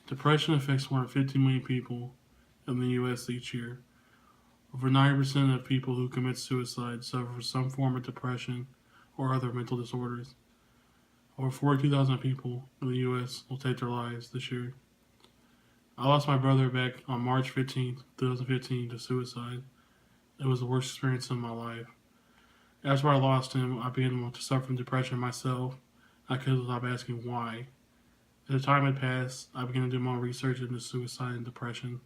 Depression affects more than 50 million people in the U.S. each year. Over 90% of people who commit suicide suffer from some form of depression or other mental disorders. Over 42,000 people in the U.S. will take their lives this year. I lost my brother back on March 15th, 2015 to suicide. It was the worst experience of my life. After I lost him, I began to suffer from depression myself. I couldn't stop asking why. As the time had passed, I began to do more research into suicide and depression.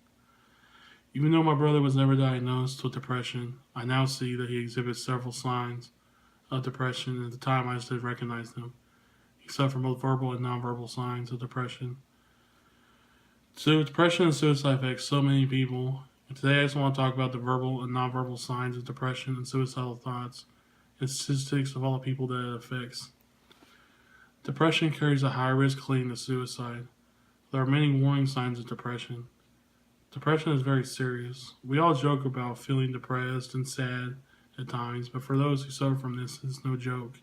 Even though my brother was never diagnosed with depression, I now see that he exhibits several signs of depression. At the time, I just didn't recognize them. He suffered from both verbal and nonverbal signs of depression. So, depression and suicide affect so many people. And today, I just want to talk about the verbal and nonverbal signs of depression and suicidal thoughts and statistics of all the people that it affects. Depression carries a high risk leading to suicide. There are many warning signs of depression. Depression is very serious. We all joke about feeling depressed and sad at times, but for those who suffer from this, it's no joke.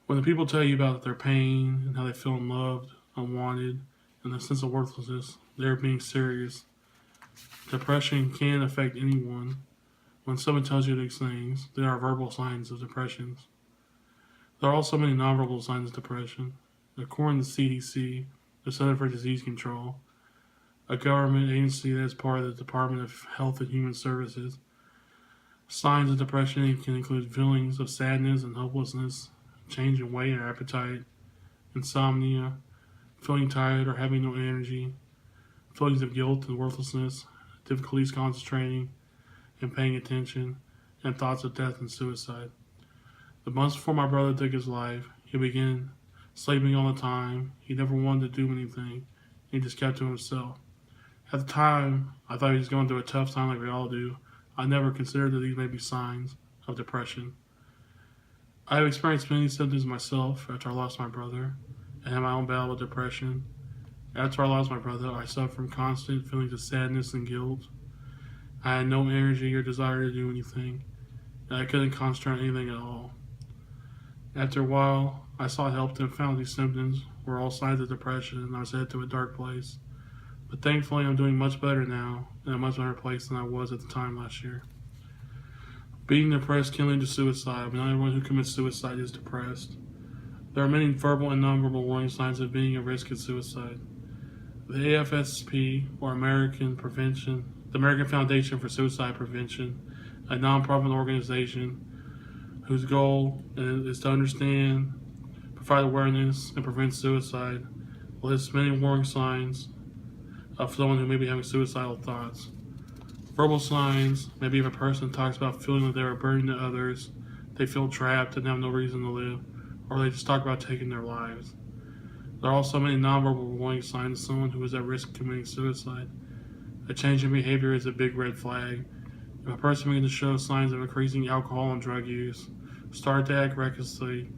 When the people tell you about their pain and how they feel unloved, unwanted, and a sense of worthlessness, they're being serious. Depression can affect anyone. When someone tells you these things, they are verbal signs of depression. There are also many nonverbal signs of depression. According to the CDC, the Center for Disease Control, a government agency that is part of the Department of Health and Human Services, signs of depression can include feelings of sadness and hopelessness, change in weight or appetite, insomnia, feeling tired or having no energy, feelings of guilt and worthlessness, difficulties concentrating and paying attention, and thoughts of death and suicide. The months before my brother took his life, he began sleeping all the time. He never wanted to do anything. He just kept to himself. At the time, I thought he was going through a tough time like we all do. I never considered that these may be signs of depression. I have experienced many symptoms myself after I lost my brother and had my own battle with depression. After I lost my brother, I suffered from constant feelings of sadness and guilt. I had no energy or desire to do anything, and I couldn't concentrate on anything at all. After a while, I sought help and found these symptoms were all signs of depression, and I was headed to a dark place. But thankfully, I'm doing much better now, in a much better place than I was at the time last year. Being depressed can lead to suicide, but not everyone who commits suicide is depressed. There are many verbal and nonverbal warning signs of being at risk of suicide. The AFSP, or the American Foundation for Suicide Prevention, a nonprofit organization whose goal is to understand, provide awareness, and prevent suicide, lists many warning signs of someone who may be having suicidal thoughts. Verbal signs may be if a person talks about feeling that they are a burden to others, they feel trapped and have no reason to live, or they just talk about taking their lives. There are also many nonverbal warning signs of someone who is at risk of committing suicide. A change in behavior is a big red flag. If a person begins to show signs of increasing alcohol and drug use, start to act recklessly,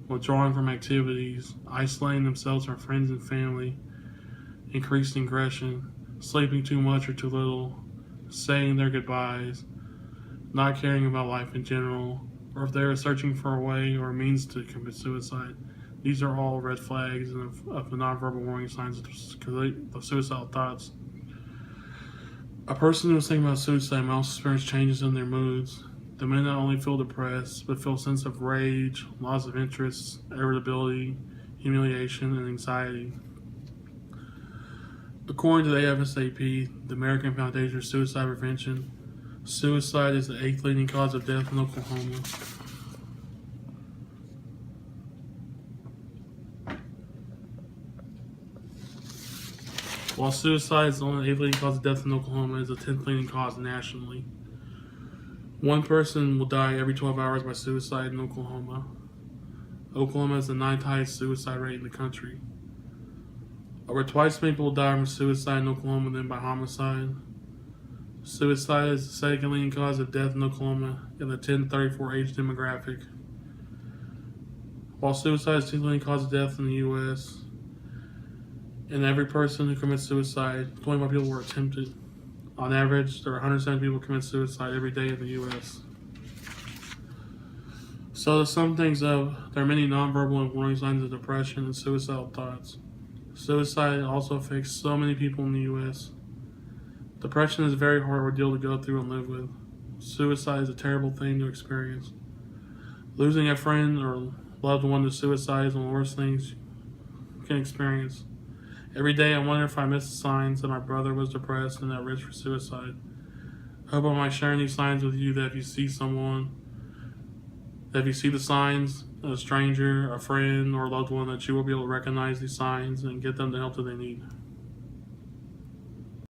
withdrawing from activities, isolating themselves from friends and family, increased aggression, sleeping too much or too little, saying their goodbyes, not caring about life in general, or if they are searching for a way or a means to commit suicide, these are all red flags of the nonverbal warning signs of suicidal thoughts. A person who is thinking about suicide may also experience changes in their moods. They may not only feel depressed, but feel a sense of rage, loss of interest, irritability, humiliation, and anxiety. According to the AFSAP, the American Foundation for Suicide Prevention, suicide is the 8th leading cause of death in Oklahoma. While suicide is the only 8th leading cause of death in Oklahoma, it is the 10th leading cause nationally. One person will die every 12 hours by suicide in Oklahoma. Oklahoma has the 9th highest suicide rate in the country. Over twice as many people die from suicide in Oklahoma than by homicide. Suicide is the second leading cause of death in Oklahoma in the 10-34 age demographic. While suicide is the 10th leading cause of death in the U.S., and every person who commits suicide, 21 people were attempted. On average, there are 107 people who commit suicide every day in the U.S. So to sum things up, there are many nonverbal and warning signs of depression and suicidal thoughts. Suicide also affects so many people in the U.S. Depression is a very hard ordeal to go through and live with. Suicide is a terrible thing to experience. Losing a friend or loved one to suicide is one of the worst things you can experience. Every day I wonder if I missed the signs that my brother was depressed and at risk for suicide. I hope by sharing these signs with you that if you see the signs, a stranger, a friend, or a loved one, that you will be able to recognize these signs and get them the help that they need.